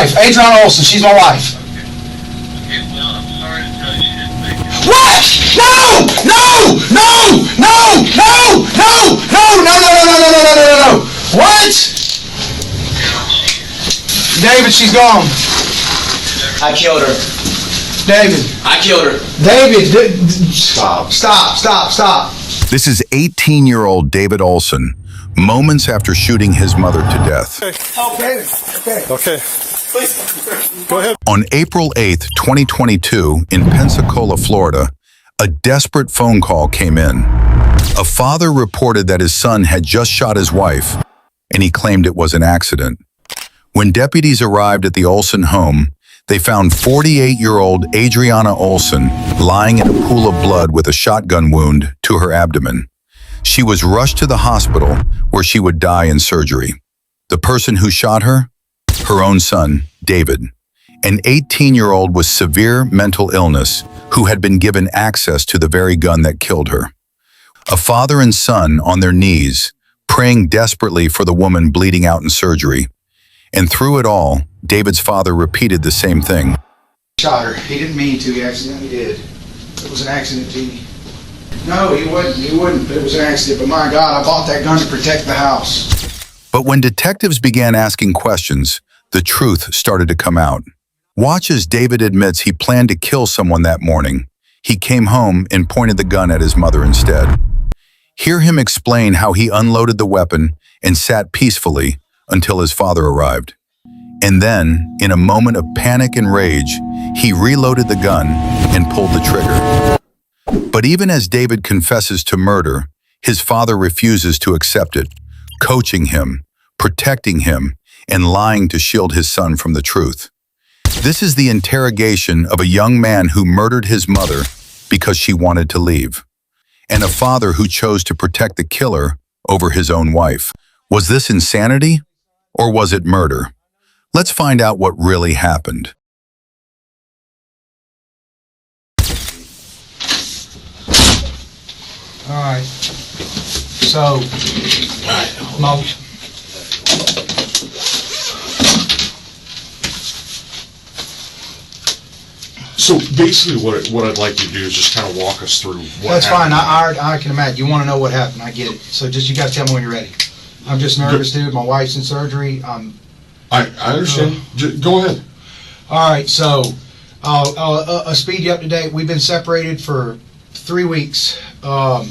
wife, Adriana Olsen. She's my wife. Okay, well, I'm sorry to tell you she didn't make it. What? No! No! No! No! No! No! No! No! No! No! No! No! No! No! No! What? David, she's gone. I killed her. David. I killed her. David, stop. Stop. Stop. Stop. This is 18-year-old David Ohlson, moments after shooting his mother to death. Okay. Okay. Please, go ahead. On April 8th, 2022, in Pensacola, Florida, a desperate phone call came in. A father reported that his son had just shot his wife, and he claimed it was an accident. When deputies arrived at the Olsen home, they found 48-year-old Adriana Olsen lying in a pool of blood with a shotgun wound to her abdomen. She was rushed to the hospital where she would die in surgery. The person who shot her? Her own son, David, an 18-year-old with severe mental illness who had been given access to the very gun that killed her. A father and son on their knees, praying desperately for the woman bleeding out in surgery. And through it all, David's father repeated the same thing. Shot her. He didn't mean to. He accidentally did. It was an accident, Jeannie. No, he wouldn't. He wouldn't. It was an accident. But my God, I bought that gun to protect the house. But when detectives began asking questions, the truth started to come out. Watch as David admits he planned to kill someone that morning. He came home and pointed the gun at his mother instead. Hear him explain how he unloaded the weapon and sat peacefully until his father arrived. And then, in a moment of panic and rage, he reloaded the gun and pulled the trigger. But even as David confesses to murder, his father refuses to accept it, coaching him, protecting him, and lying to shield his son from the truth. This is the interrogation of a young man who murdered his mother because she wanted to leave, and a father who chose to protect the killer over his own wife. Was this insanity, or was it murder? Let's find out what really happened. All right. So, So basically what I'd like you to do is just kind of walk us through what that's fine. happened. I can imagine. You want to know what happened. I get it. So just you got to tell me when you're ready. I'm just nervous, dude. My wife's in surgery. I understand. Go ahead. All right. So I'll speed you up to date. We've been separated for 3 weeks. I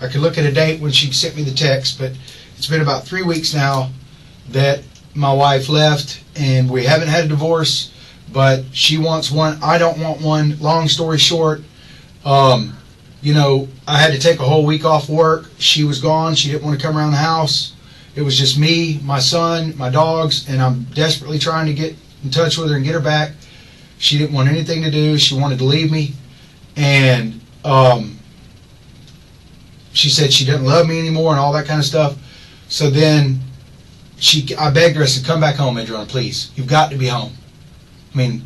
could look at a date when she sent me the text, but it's been about 3 weeks now that my wife left, and we haven't had a divorce, but she wants one. I don't want one. Long story short, I had to take a whole week off work. She was gone. She didn't want to come around the house. It was just me, my son, my dogs, and I'm desperately trying to get in touch with her and get her back. She didn't want anything to do. She wanted to leave me, and she said she didn't love me anymore and all that kind of stuff. So then I begged her. I said, come back home, Adriana, please. You've got to be home. I mean,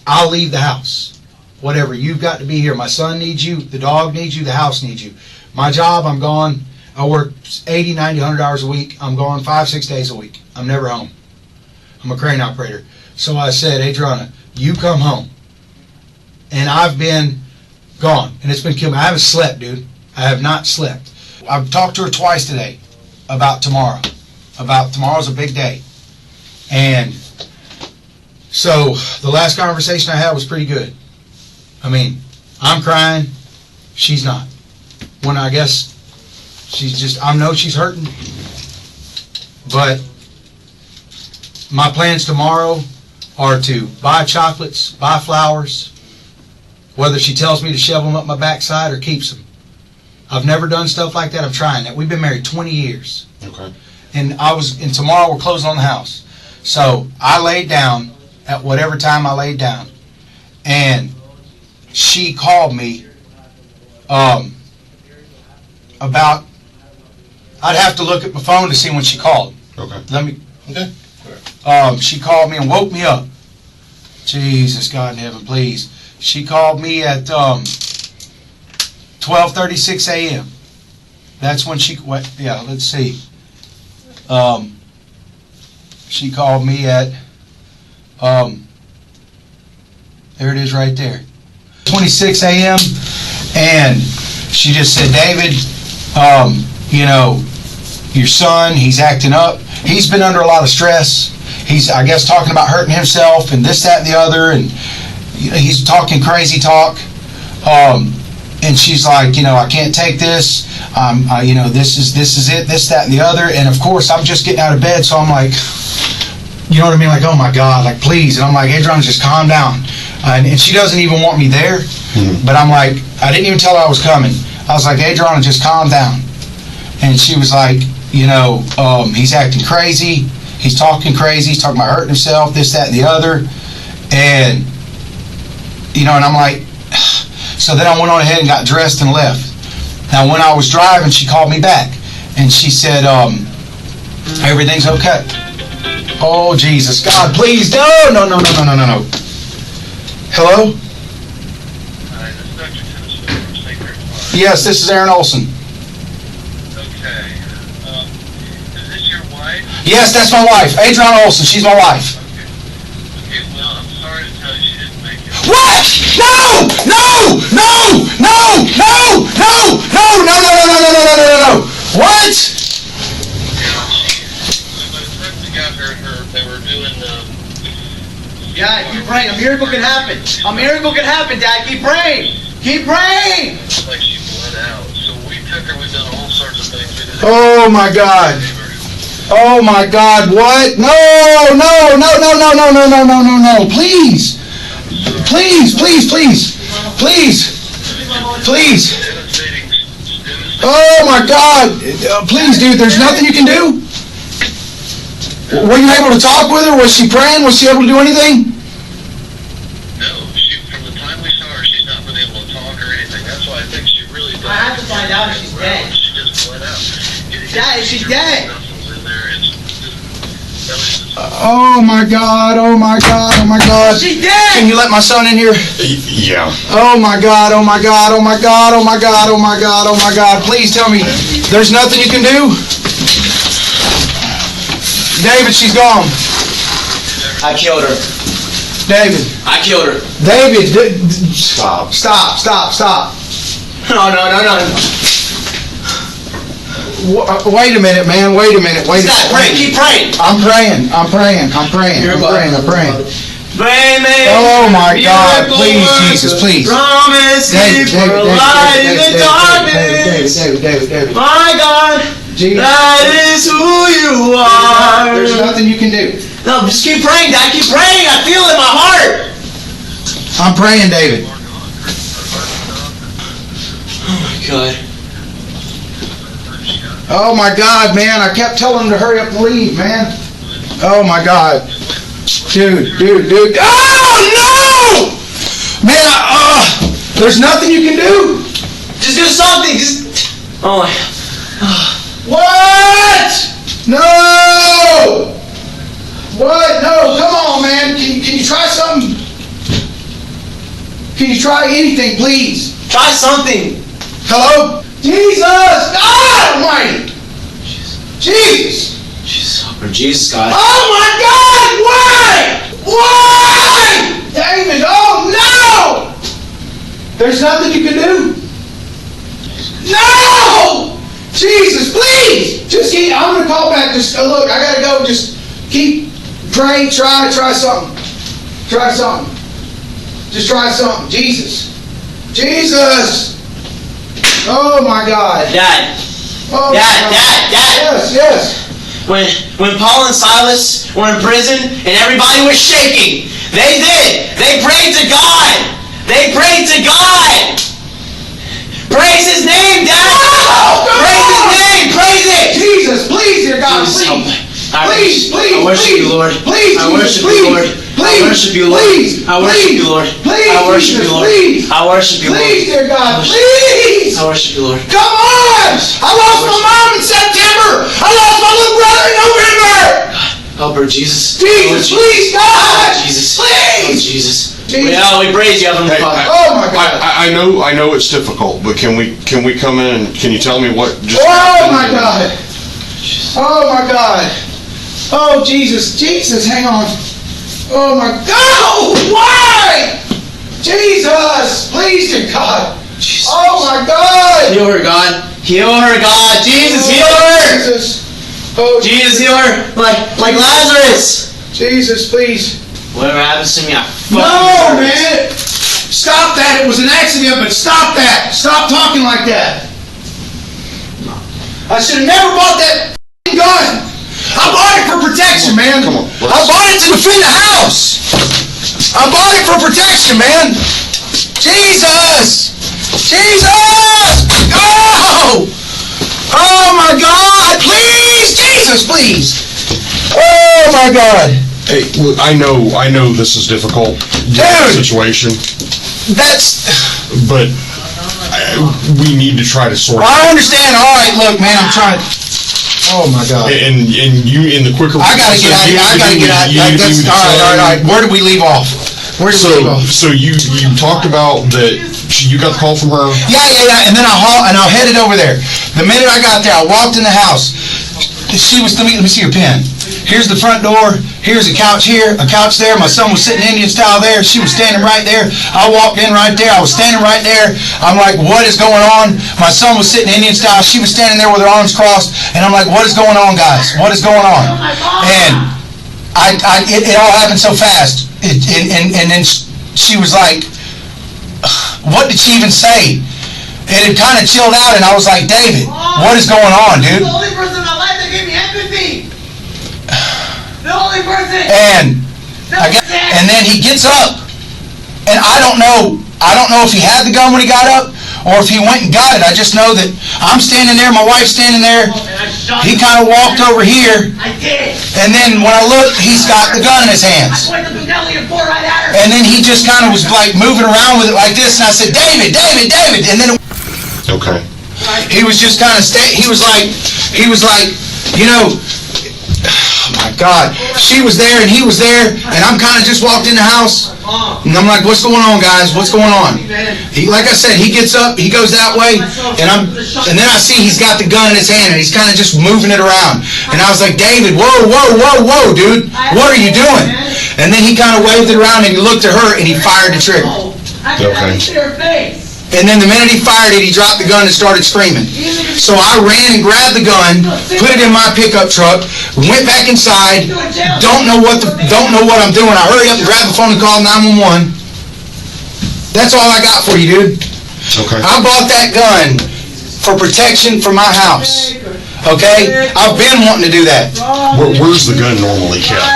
I'll leave the house. Whatever, you've got to be here. My son needs you. The dog needs you. The house needs you. My job, I'm gone. I work 80, 90, 100 hours a week. I'm gone 5-6 days a week. I'm never home. I'm a crane operator. So I said, Adriana, you come home. And I've been gone. And it's been killing me. I haven't slept, dude. I have not slept. I've talked to her twice today about tomorrow. About tomorrow's a big day. And so the last conversation I had was pretty good. I mean, I'm crying. She's not. When I guess she's just, I know she's hurting. But my plans tomorrow are to buy chocolates, buy flowers, whether she tells me to shove them up my backside or keeps them. I've never done stuff like that. I'm trying that. We've been married 20 years. Okay. And tomorrow we're closing on the house. So I laid down at whatever time I laid down, and she called me about, I'd have to look at my phone to see when she called. Okay. Okay. She called me and woke me up. Jesus, God in heaven, please. She called me at 12:36 a.m. That's when she, let's see. She called me at, there it is right there, 26 a.m. And she just said, David, you know, your son, he's acting up. He's been under a lot of stress. He's, I guess, talking about hurting himself and this, that, and the other. And he's talking crazy talk. And she's like, you know, I can't take this. You know, this is it, this, that, and the other. And of course, I'm just getting out of bed. So I'm like, you know what I mean? Like, oh my God, like, please. And I'm like, Adriana, just calm down. And she doesn't even want me there. But I'm like, I didn't even tell her I was coming. I was like, Adriana, just calm down. And she was like, you know, he's acting crazy. He's talking crazy. He's talking about hurting himself, this, that, and the other. And, you know, and I'm like, so then I went on ahead and got dressed and left. Now, when I was driving, she called me back. And she said, everything's okay. Oh, Jesus. God, please. No. Hello? Hi, this is Dr. Tennessee from St. Mary Farm. Yes, this is Adriana Olsen. Okay. Is this your wife? Yes, that's my wife. Adriana Olsen. She's my wife. Okay, well, I'm sorry to tell you she didn't make it. What? No! What? By the time we got her, they were doing, Dad, keep praying. A miracle can happen. A miracle can happen, Dad. Keep praying. Keep praying. like she bled out. So we took her, we've done all sorts of things. We did Oh my God. Oh my God, what? No. Please. Oh my God. Please, dude, there's nothing you can do? Were you able to talk with her? Was she praying? Was she able to do anything? No, from the time we saw her, she's not been able to talk or anything. That's why I think she really died. I have to find out if she's dead. She just bled out. Dad, is she dead? In there. Oh my God. She dead! Can you let my son in here? Yeah. Oh my God. Please tell me there's nothing you can do? David, she's gone. I killed her. David. I killed her. David. Stop. Stop. No. Wait a minute, man. Wait a minute. Dad, pray. Keep praying. I'm praying. Pray, man. Oh my God. Please, Jesus, please. Promise David, me for light in the darkness. David. My God, Jesus. that is who you are. There's nothing you can do. No, just keep praying, Dad. Keep praying. I feel it in my heart. I'm praying, David. Oh my God. Oh my God, man. I kept telling him to hurry up and leave, man. Oh my God. Dude. Oh no! Man, there's nothing you can do. Just do something. Just. Oh my. What? No! What? No, come on, man. Can you try something? Can you try anything, please? Try something. Hello? Jesus! God Almighty! Jesus! Jesus, God. Oh my God! Why? David, oh no! There's nothing you can do? No! Jesus, please! Just keep, I'm going to call back. Just, look, I got to go. Just keep, pray, try something. Try something. Just try something. Jesus. Oh my God. Dad. Oh Dad. Yes. When Paul and Silas were in prison and everybody was shaking, they did. They prayed to God. Praise His name, Dad. Praise His name. Praise it. Jesus, please, dear God, please. Please. I worship you, Lord. Please, I worship you, Lord. I worship you, Lord. I worship you, Lord. I worship you, Lord. I worship you, Lord. Please, dear God, please. I worship you, Lord. Come on! I lost my mom in September. I lost my little brother in November. Help her, Jesus. Jesus, please, God. Jesus. Please. Jesus. Jesus. We praise you, Heavenly Father. Oh my God. I know it's difficult, but can we come in and can you tell me what just Oh happened? my God. Oh my God. Oh, Jesus, Jesus, hang on. Oh, my God, why? Jesus, please, dear God. Jesus. Oh, my God. Heal her, God. Heal her, God. Jesus, heal her. Jesus. Oh, Jesus, heal her. Like Lazarus. Jesus, please. Whatever happens to me, I No, man. Stop that. It was an accident, but stop that. Stop talking like that. I should have never bought that gun. I bought it for protection, man. Come on, I bought it to defend the house. I bought it for protection, man. Jesus! Jesus! Oh! Oh my God! Please, Jesus, please! Oh my God! Hey, look, I know this is difficult situation, but we need to try to sort it. I understand. All right, look, man, I'm trying. Oh my God! And you, in the quicker. I gotta get out. I gotta get out. That's all right. Where did we leave off? Where did we leave off? So you talked about that. You got the call from her. Yeah. And then I headed over there. The minute I got there, I walked in the house. She was. Let me see your pen. Here's the front door. Here's a couch here, a couch there. My son was sitting Indian style there. She was standing right there. I walked in right there. I was standing right there. I'm like, what is going on? My son was sitting Indian style. She was standing there with her arms crossed. And I'm like, what is going on, guys? What is going on? And it all happened so fast. And then she was like, what did she even say? It had kind of chilled out, and I was like, David, what is going on, dude? The only person in my life that gave me empathy. The only person. And then he gets up, and I don't know if he had the gun when he got up, or if he went and got it. I just know that I'm standing there, my wife's standing there. He kind of walked over here. I did. And then when I looked, he's got the gun in his hands. I pointed the Benelli and bore right at her. And then he just kind of was like moving around with it like this, and I said, David. And then Okay. he was just kind of he was like, you know, oh my God, she was there and he was there, and I'm kind of just walked in the house, and I'm like, what's going on, guys? What's going on? He, like I said, he gets up, he goes that way, and then I see he's got the gun in his hand, and he's kind of just moving it around, and I was like, David, whoa, dude, what are you doing? And then he kind of waved it around, and he looked at her, and he fired the trigger. I can see her face. And then the minute he fired it, he dropped the gun and started screaming. So I ran and grabbed the gun, put it in my pickup truck, went back inside, don't know what I'm doing. I hurried up and grabbed the phone and called 911. That's all I got for you, dude. Okay. I bought that gun for protection for my house. Okay? I've been wanting to do that. Where's the gun normally kept?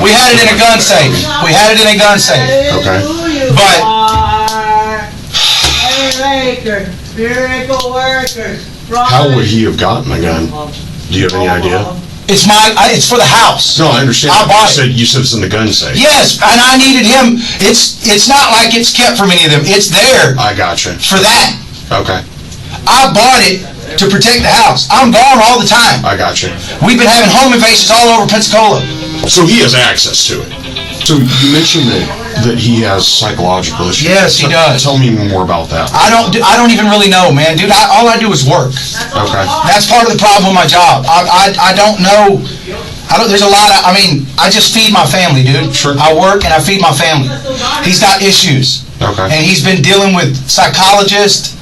We had it in a gun safe. Okay. But miracle workers. How would he have gotten the gun? Do you have any idea? it's for the house. No, I understand. I bought it. You said it's in the gun safe. Yes, and I needed him. It's not like it's kept from any of them. It's there I gotcha. for that. Okay. I bought it to protect the house. I'm gone all the time. I gotcha. We've been having home invasions all over Pensacola. So he has access to it. So you mentioned that he has psychological issues. Yes, he does. Tell me more about that. I don't even really know, man, dude. All I do is work. Okay. That's part of the problem with my job. I don't know. There's a lot of. I just feed my family, dude. Sure. I work and I feed my family. He's got issues. Okay. And he's been dealing with psychologists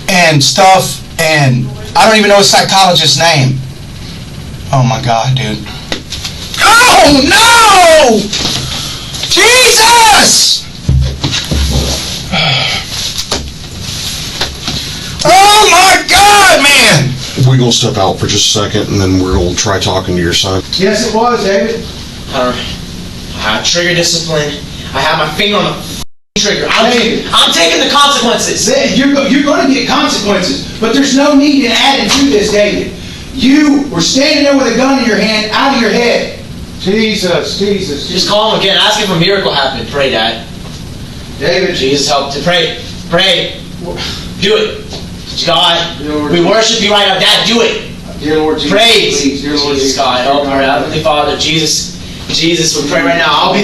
and stuff, and I don't even know his psychologist's name. Oh my God, dude. Oh no! Jesus! Oh my God, man! We're going to step out for just a second, and then we're going to try talking to your son. Yes, it was, David. I have trigger discipline. I have my finger on the trigger. I'm taking the consequences. You're going to get consequences, but there's no need to add into this, David. You were standing there with a gun in your hand, out of your head. Jesus. Just call him again. Ask if a miracle happened. Pray, Dad. David. Jesus, help to pray. Pray. Do it. God, we worship you right now. Dad, do it. Dear Lord Jesus. Praise. Please, dear Lord Jesus, Jesus. God, help our Heavenly Father. Jesus, we pray right now. I'll be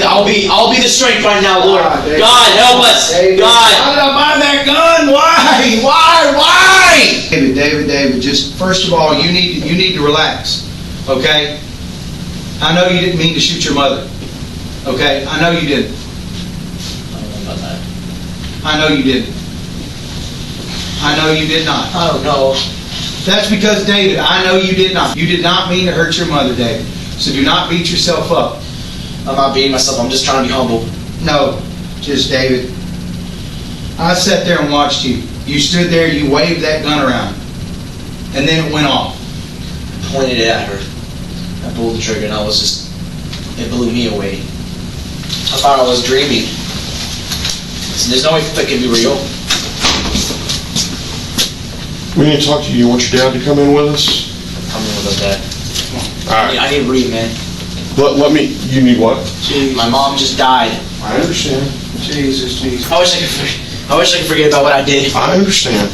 the strength right now, Lord. God, help us. God. How did I buy that gun? Why? David, just first of all, you need to relax. Okay? I know you didn't mean to shoot your mother. Okay? I know you didn't. I don't know about that. I know you didn't. I know you did not. I don't know. That's because, David, I know you did not. You did not mean to hurt your mother, David. So do not beat yourself up. I'm not beating myself. I'm just trying to be humble. No, just David. I sat there and watched you. You stood there, you waved that gun around. And then it went off. Pointed it at her. I pulled the trigger and it blew me away. I thought I was dreaming. So there's no way that could be real. We need to talk to you. You want your dad to come in with us? I'm in with that. All right. I need to breathe, man. Let me, you need what? My mom just died. I understand. Jesus. I wish I could forget about what I did. I understand.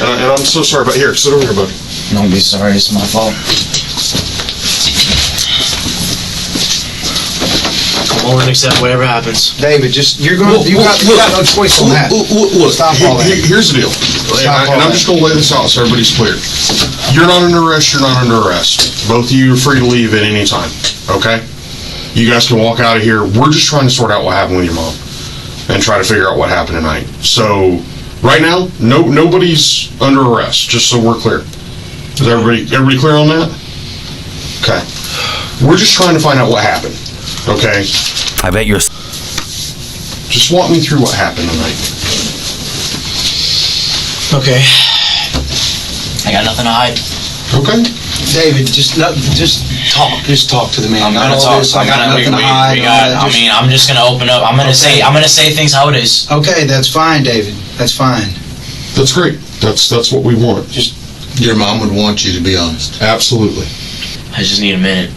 And I'm so sorry, but here, sit over here, buddy. Don't be sorry, it's my fault. I won't accept whatever happens. David, just, you got no choice on that. Look, Stop all that. here's the deal. And I'm just going to lay this out so everybody's clear. You're not under arrest, you're not under arrest. Both of you are free to leave at any time, okay? You guys can walk out of here. We're just trying to sort out what happened with your mom and try to figure out what happened tonight. So, right now, nobody's under arrest, just so we're clear. Is everybody clear on that? Okay. We're just trying to find out what happened, okay? I bet you're... Just walk me through what happened tonight. Okay. I got nothing to hide. Okay. David, just talk to the man. I'm gonna talk. I got nothing to hide. I'm just gonna open up. I'm gonna say things how it is. Okay, that's fine, David. That's fine. That's great. That's what we want. Just, your mom would want you to be honest. Absolutely. I just need a minute.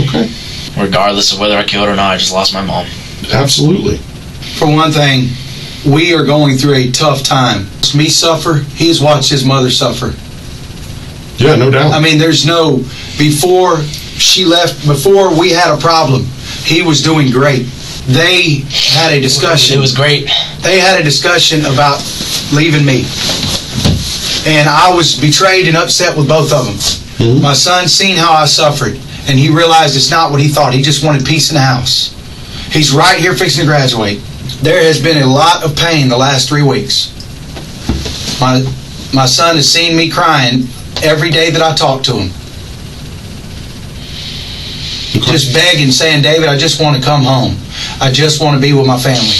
Okay. Regardless of whether I killed her or not, I just lost my mom. Absolutely. for one thing, we are going through a tough time. Me suffer, he's watched his mother suffer. Yeah, no doubt. I mean, there's no, before she left, before we had a problem, he was doing great. They had a discussion. It was great. They had a discussion about leaving me. And I was betrayed and upset with both of them. Mm-hmm. My son seen how I suffered, and he realized it's not what he thought. He just wanted peace in the house. He's right here fixing to graduate. There has been a lot of pain the last 3 weeks. My son has seen me crying every day that I talk to him. Okay. Just begging, saying, David, I just want to come home. I just want to be with my family.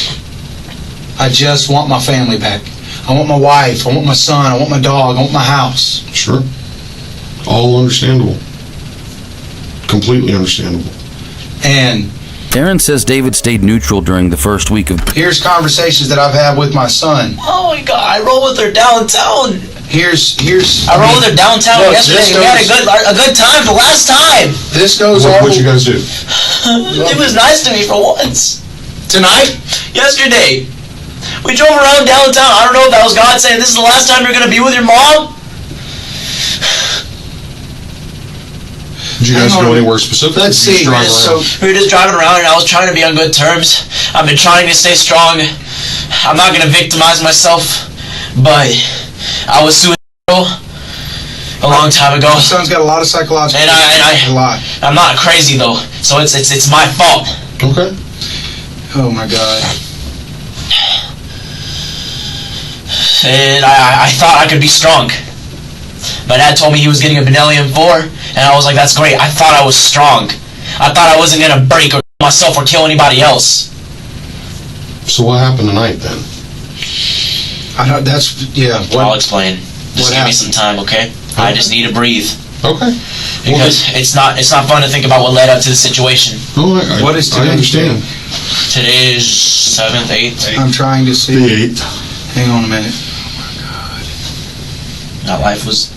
I just want my family back. I want my wife. I want my son. I want my dog. I want my house. Sure. All understandable. Completely understandable. And Aaron says David stayed neutral during the first week of... here's conversations that I've had with my son. Oh my God, I rolled with her downtown. I rolled with her downtown Look, yesterday. We had a good time the last time. This goes all... What'd you guys do? It was nice to me for once. Tonight? Yesterday. We drove around downtown. I don't know if that was God saying, this is the last time you're going to be with your mom. Did you guys go anywhere specific? Let's see. We were just driving around and I was trying to be on good terms. I've been trying to stay strong. I'm not going to victimize myself, but I was suicidal a long time ago. My son's got a lot of psychological... I'm not crazy though, so it's my fault. Okay. Oh my God. And I thought I could be strong. My dad told me he was getting a Benellium 4, and I was like, that's great. I thought I was strong. I thought I wasn't going to break or myself or kill anybody else. So what happened tonight then? I'll explain. Just give me some time, okay? I just need to breathe. Okay. Because it's not fun to think about what led up to the situation. Oh, What is today? I understand. Today is 7th, 8th. I'm trying to see. The 8th. Hang on a minute. Our life was,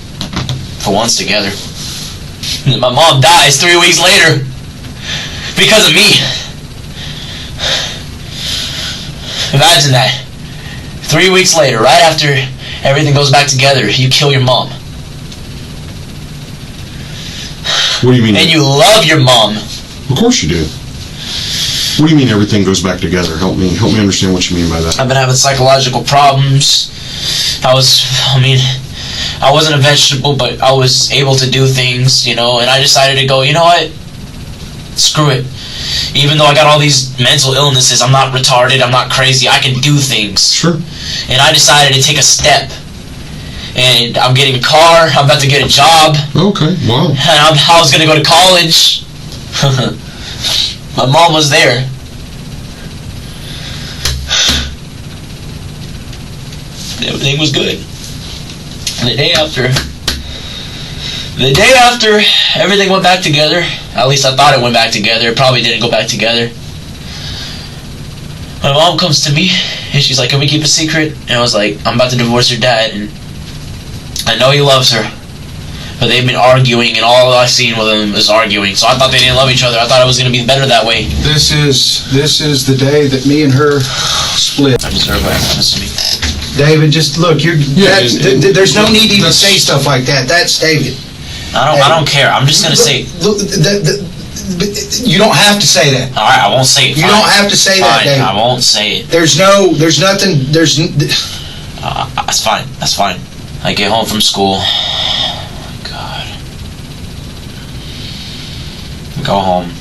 for once, together. And my mom dies 3 weeks later because of me. Imagine that. 3 weeks later, right after everything goes back together, you kill your mom. What do you mean? And you love your mom. Of course you do. What do you mean everything goes back together? Help me understand what you mean by that. I've been having psychological problems. I wasn't a vegetable, but I was able to do things, and I decided to go, you know what? Screw it. Even though I got all these mental illnesses, I'm not retarded, I'm not crazy, I can do things. Sure. And I decided to take a step. And I'm getting a car, I'm about to get a job. Okay, wow. And I was going to go to college. My mom was there. Everything was good. And the day after everything went back together, at least I thought it went back together, it probably didn't go back together. My mom comes to me and she's like, can we keep a secret? And I was like, I'm about to divorce your dad, and I know he loves her, but they've been arguing, and all I've seen with them is arguing. So I thought they didn't love each other. I thought it was going to be better that way. This is the day that me and her split. I deserve what happens to me. David, just look. There's no need to even say stuff like that. That's David. I don't care. I'm just going to say. Look, you don't have to say that. All right, I won't say it. You don't have to say that, Fine, David. I won't say it. There's nothing. That's fine. That's fine. I get home from school. God. Go home.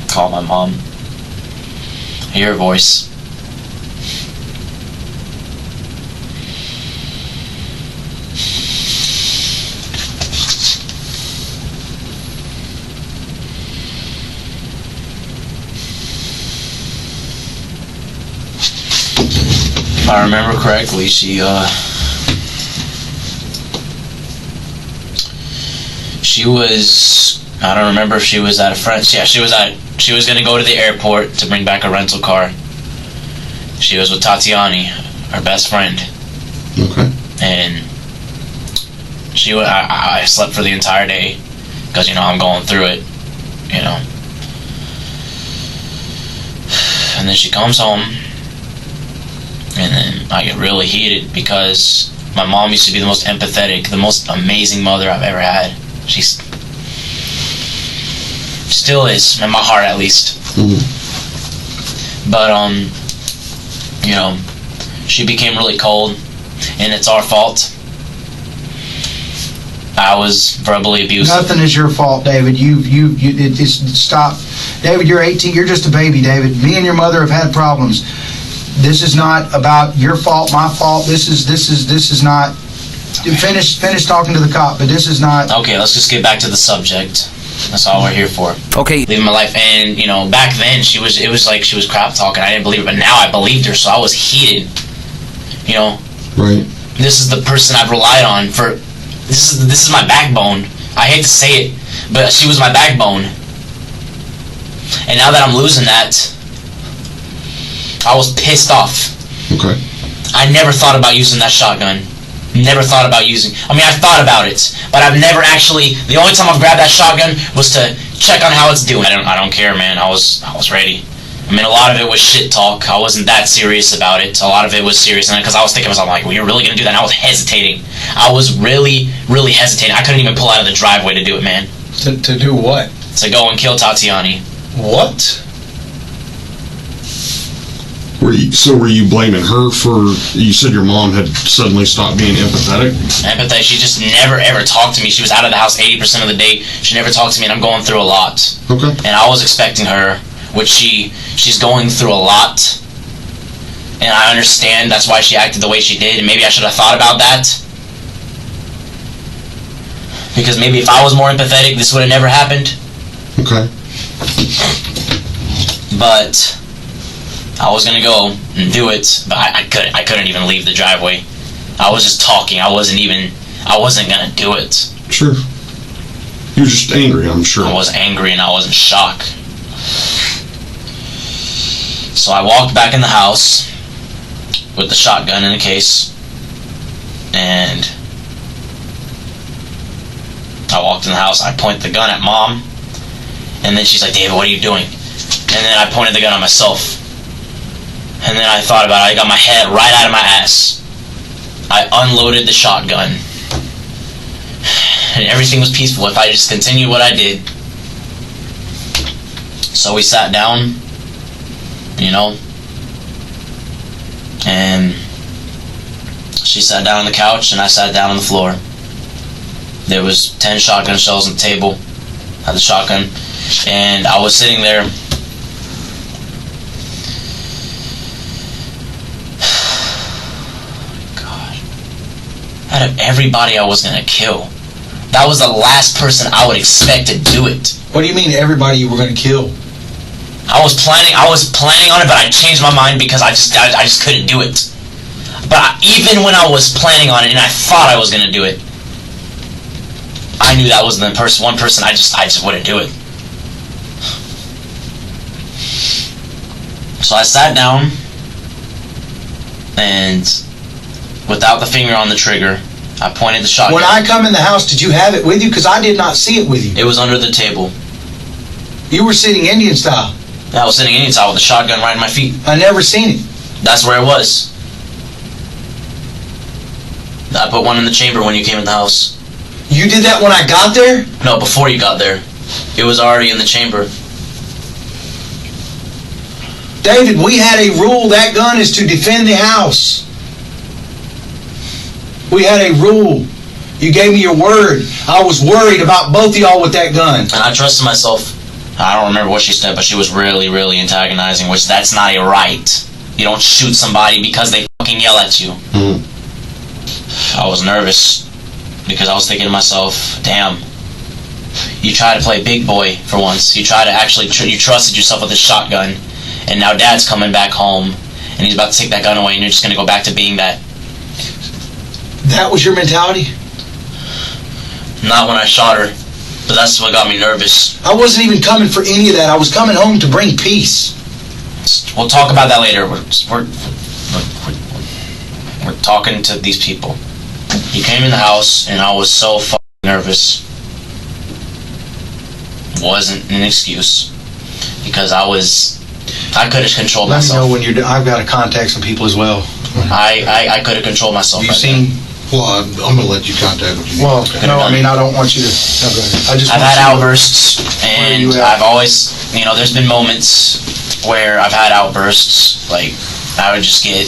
Call my mom. Hear her voice. If I remember correctly, she was, I don't remember if she was at a friend's. Yeah, she was going to go to the airport to bring back a rental car. She was with Tatiani, her best friend. Okay. And I slept for the entire day because, I'm going through it, And then she comes home, and then I get really heated because my mom used to be the most empathetic, the most amazing mother I've ever had. She still is, in my heart at least. But, she became really cold, and it's our fault. I was verbally abusive. Nothing is your fault, David. Stop. David, you're 18. You're just a baby, David. Me and your mother have had problems. This is not about your fault, my fault. This is not. Finish talking to the cop, but this is not. Okay, let's just get back to the subject. That's all we're here for. Okay. Living my life, and back then it was like she was crap talking. I didn't believe it, but now I believed her, so I was heated. Right. This is the person I've relied on for. This is my backbone. I hate to say it, but she was my backbone. And now that I'm losing that, I was pissed off. Okay. I never thought about using that shotgun. Never thought about using. I thought about it, but I've never actually. The only time I've grabbed that shotgun was to check on how it's doing. I don't care, man. I was ready. A lot of it was shit talk. I wasn't that serious about it. A lot of it was serious, and because I was thinking to myself, like, well, you're really gonna do that? And I was hesitating. I was really, really hesitating. I couldn't even pull out of the driveway to do it, man. To do what? To go and kill Tatiani. What? Were you blaming her for? You said your mom had suddenly stopped being empathetic. Empathetic. She just never ever talked to me. She was out of the house 80% of the day. She never talked to me, and I'm going through a lot. Okay. And I was expecting her, which she's going through a lot, and I understand that's why she acted the way she did, and maybe I should have thought about that, because maybe if I was more empathetic, this would have never happened. Okay. But I was gonna go and do it, but I couldn't even leave the driveway. I was just talking. I wasn't gonna do it. Sure. You were just angry, I'm sure. I was angry and I was in shock. So I walked back in the house with the shotgun in a case, and I walked in the house. I point the gun at Mom, and then she's like, David, what are you doing? And then I pointed the gun at myself. And then I thought about it. I got my head right out of my ass. I unloaded the shotgun. And everything was peaceful if I just continued what I did. So we sat down, and she sat down on the couch and I sat down on the floor. There was 10 shotgun shells on the table. I had the shotgun, and I was sitting there. God. Out of everybody I was gonna kill, that was the last person I would expect to do it. What do you mean everybody you were going to kill? I was planning on it, but I changed my mind because I just couldn't do it. But even when I was planning on it and I thought I was gonna do it, I knew that was the one person I just wouldn't do it. So I sat down, and without the finger on the trigger, I pointed the shotgun. When I come in the house, did you have it with you? Because I did not see it with you. It was under the table. You were sitting Indian style. I was sitting Indian style with the shotgun right in my feet. I never seen it. That's where it was. I put one in the chamber when you came in the house. You did that when I got there? No, before you got there. It was already in the chamber. David, we had a rule. That gun is to defend the house. We had a rule. You gave me your word. I was worried about both of y'all with that gun. And I trusted myself. I don't remember what she said, but she was really, really antagonizing, which that's not a right. You don't shoot somebody because they fucking yell at you. I was nervous because I was thinking to myself, damn, you try to play big boy for once. You try to actually, you trusted yourself with a shotgun, and now dad's coming back home, and he's about to take that gun away, and you're just going to go back to being that. That was your mentality? Not when I shot her, but that's what got me nervous. I wasn't even coming for any of that. I was coming home to bring peace. We'll talk about that later. We're talking to these people. You came in the house, and I was so fucking nervous. Wasn't an excuse, because I could have controlled myself. Let me know when you're done. I've got to contact some people as well. I could have controlled myself. You seen? Well, I'm going to let you contact what you need. Well, no, I mean, I don't want you to. No, go ahead. I've had outbursts, and I've always, there's been moments where I've had outbursts. Like, I would just get,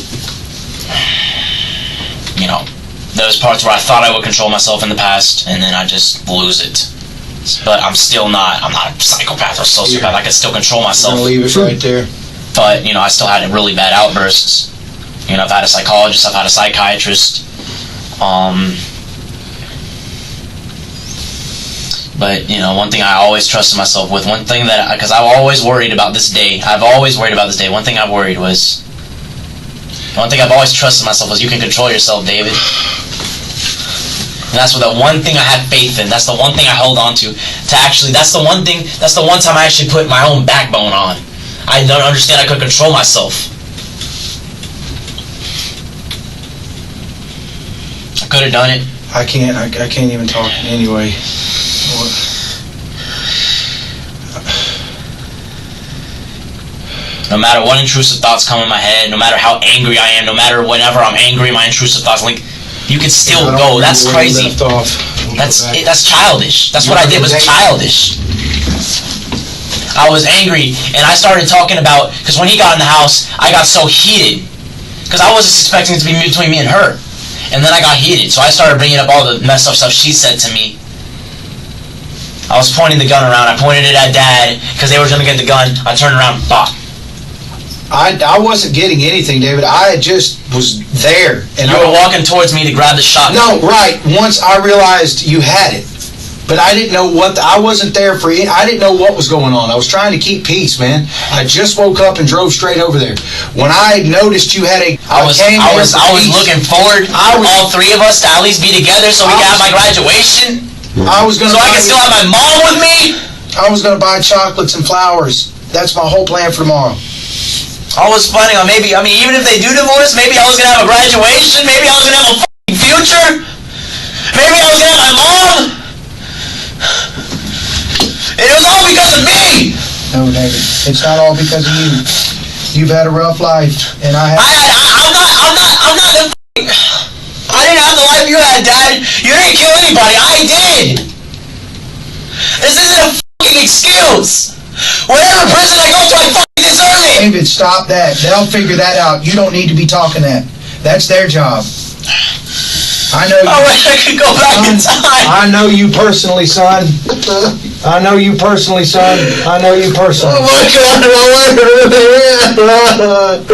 those parts where I thought I would control myself in the past, and then I just lose it. But I'm not a psychopath or sociopath. I can still control myself. I'm gonna leave it right there. But, I still had really bad outbursts. I've had a psychologist, I've had a psychiatrist. But, one thing I always trusted myself with, because I've always worried about this day. One thing I've always trusted myself was, you can control yourself, David. And that's the one thing I had faith in. That's the one thing I held on to. That's the one time I actually put my own backbone on. I don't understand I could control myself. I could have done it. I can't even talk anyway. No matter what intrusive thoughts come in my head, no matter how angry I am, no matter whenever I'm angry, my intrusive thoughts, you can still go. That's crazy. That's childish. That's what I did, was childish. I was angry, and I started talking about, because when he got in the house, I got so heated, because I wasn't expecting it to be between me and her. And then I got heated, so I started bringing up all the messed up stuff she said to me. I was pointing the gun around. I pointed it at Dad, because they were going to get the gun. I turned around, bop. I wasn't getting anything, David. I just was there. And you were walking towards me to grab the shotgun. No, right. Once I realized you had it. But I didn't know I wasn't there for it. I didn't know what was going on. I was trying to keep peace, man. I just woke up and drove straight over there. When I noticed you had I was looking forward for all three of us to at least be together so we could have my graduation. I can still have my mom with me. I was going to buy chocolates and flowers. That's my whole plan for tomorrow. I was planning on even if they do divorce, maybe I was going to have a graduation, maybe I was going to have a fucking future, maybe I was going to have my mom. It was all because of me. No, David, it's not all because of you. You've had a rough life, and I didn't have the life you had, Dad. You didn't kill anybody. I did. This isn't a fucking excuse. Whatever prison I go to, I fucking deserve it. David, stop that. They'll figure that out. You don't need to be talking that. That's their job. I know. I wish I could go back in time. I know you personally, son. I know you personally, son. I know you personally. Oh my God!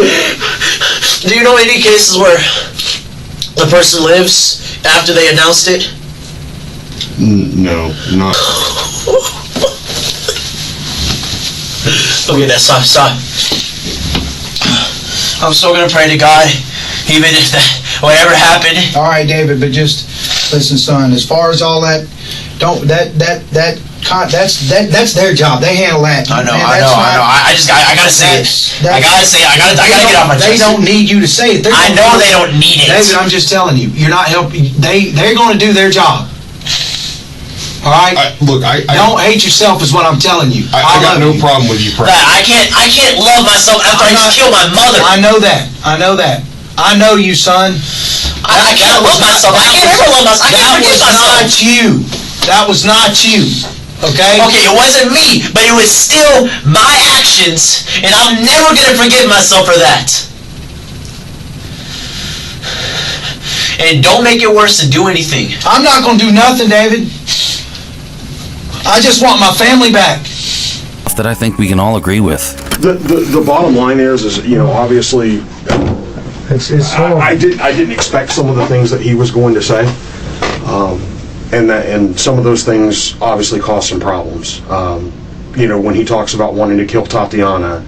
Do you know any cases where the person lives after they announced it? No, not. Okay, that's stop. I'm still gonna pray to God, even if whatever happened. All right, David, but just listen, son. As far as all that, that's their job. They handle that. I know. Man, I gotta say it. I gotta get off my chest. They don't need you to say it. I know they don't need it. David, I'm just telling you. You're not helping. They're going to do their job. All right. I don't hate yourself, is what I'm telling you. I got no problem with you praying. I can't love myself after I just killed my mother. I know that. I know you, son. I can't love myself. I can't ever love myself. I can't forgive myself. That was not you. That was not you. Okay? Okay, it wasn't me, but it was still my actions, and I'm never gonna forgive myself for that. And don't make it worse to do anything. I'm not gonna do nothing, David. I just want my family back. That I think we can all agree with. The bottom line is obviously, I didn't expect some of the things that he was going to say, and some of those things obviously caused some problems. When he talks about wanting to kill Tatiana,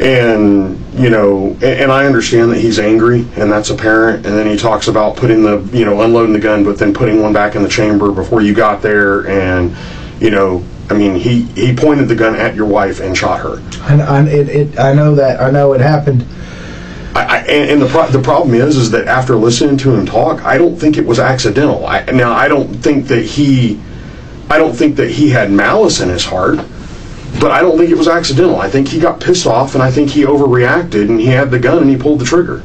and and I understand that he's angry, and that's apparent. And then he talks about putting unloading the gun, but then putting one back in the chamber before you got there, and he pointed the gun at your wife and shot her. I know that. I know it happened. And the problem is that after listening to him talk, I don't think it was accidental. I don't think that he had malice in his heart, but I don't think it was accidental. I think he got pissed off, and I think he overreacted, and he had the gun and he pulled the trigger.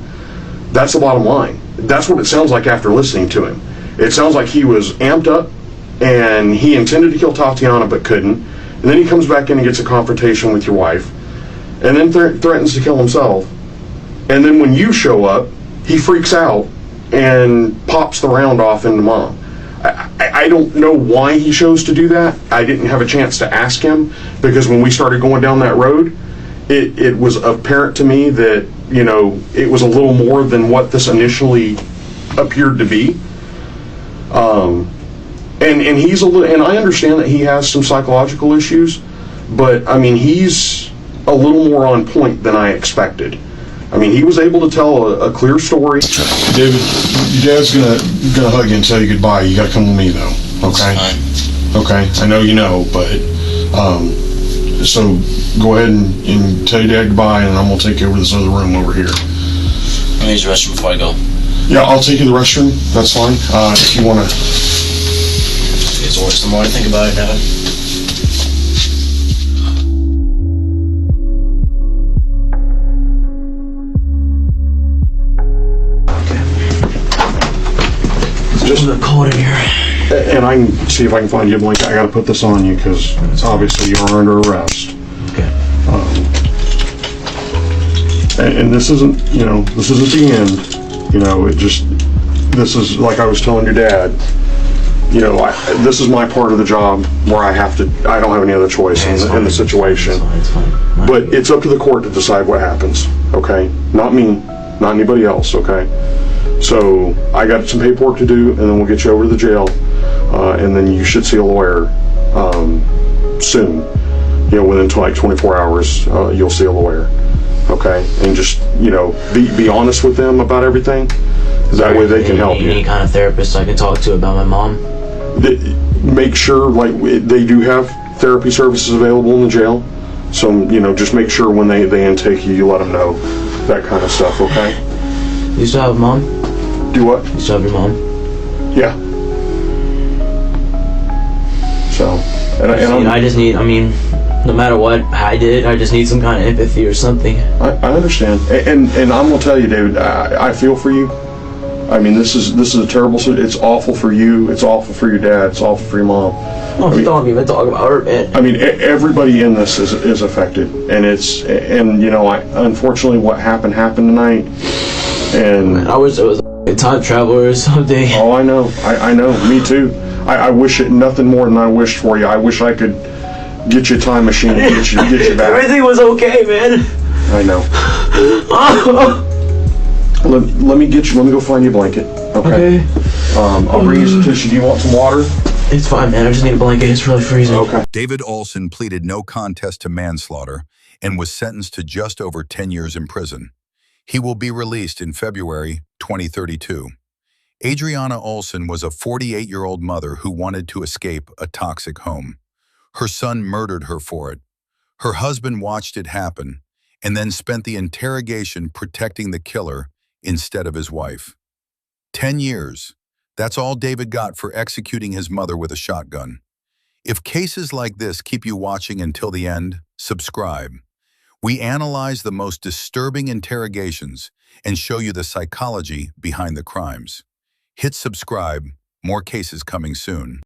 That's the bottom line. That's what it sounds like after listening to him. It sounds like he was amped up, and he intended to kill Tatiana but couldn't, and then he comes back in and gets a confrontation with your wife, and then threatens to kill himself. And then when you show up, he freaks out and pops the round off into Mom. I don't know why he chose to do that. I didn't have a chance to ask him, because when we started going down that road, it was apparent to me that, it was a little more than what this initially appeared to be. And he's and I understand that he has some psychological issues, but he's a little more on point than I expected. He was able to tell a clear story. David, your dad's gonna hug you and tell you goodbye. You gotta come with me though, okay? Okay, I know you know, but so go ahead and tell your dad goodbye, and I'm gonna take you over to this other room over here. Let me use the restroom before I go. Yeah, I'll take you to the restroom. That's fine. If you wanna. It's worse the more I think about it, Devin. Just a bit cold in here. And I can see if I can find you a blanket. I got to put this on you because obviously you're under arrest. Okay. And this isn't, this isn't the end. This is like I was telling your dad. This is my part of the job where I don't have any other choice in the situation. It's fine. But it's up to the court to decide what happens. Okay, not me, not anybody else. Okay. So I got some paperwork to do, and then we'll get you over to the jail, and then you should see a lawyer soon. Within like 24 hours, you'll see a lawyer. Okay, and just be honest with them about everything. That way they can help you. Any kind of therapist I can talk to about my mom? Make sure they do have therapy services available in the jail. So just make sure when they intake you, you let them know that kind of stuff. Okay. You still have a mom? Do what? You still have your mom? Yeah. So, and I just need, no matter what I did, I just need some kind of empathy or something. I understand. And I'm going to tell you, David, I feel for you. This is a terrible situation. It's awful for you. It's awful for your dad. It's awful for your mom. Don't even talk about her, man. Everybody in this is affected. And unfortunately what happened tonight. And man, I wish there was a time traveler someday. Oh, I know. I know. Me too. I wish it nothing more than I wished for you. I wish I could get you a time machine and get you back. Everything was okay, man. I know. Let me go find you a blanket. Okay. I'll bring you some tissue. Do you want some water? It's fine, man. I just need a blanket. It's really freezing. Okay. David Ohlson pleaded no contest to manslaughter and was sentenced to just over 10 years in prison. He will be released in February 2032. Adriana Olsen was a 48-year-old mother who wanted to escape a toxic home. Her son murdered her for it. Her husband watched it happen and then spent the interrogation protecting the killer instead of his wife. 10 years. That's all David got for executing his mother with a shotgun. If cases like this keep you watching until the end, subscribe. We analyze the most disturbing interrogations and show you the psychology behind the crimes. Hit subscribe. More cases coming soon.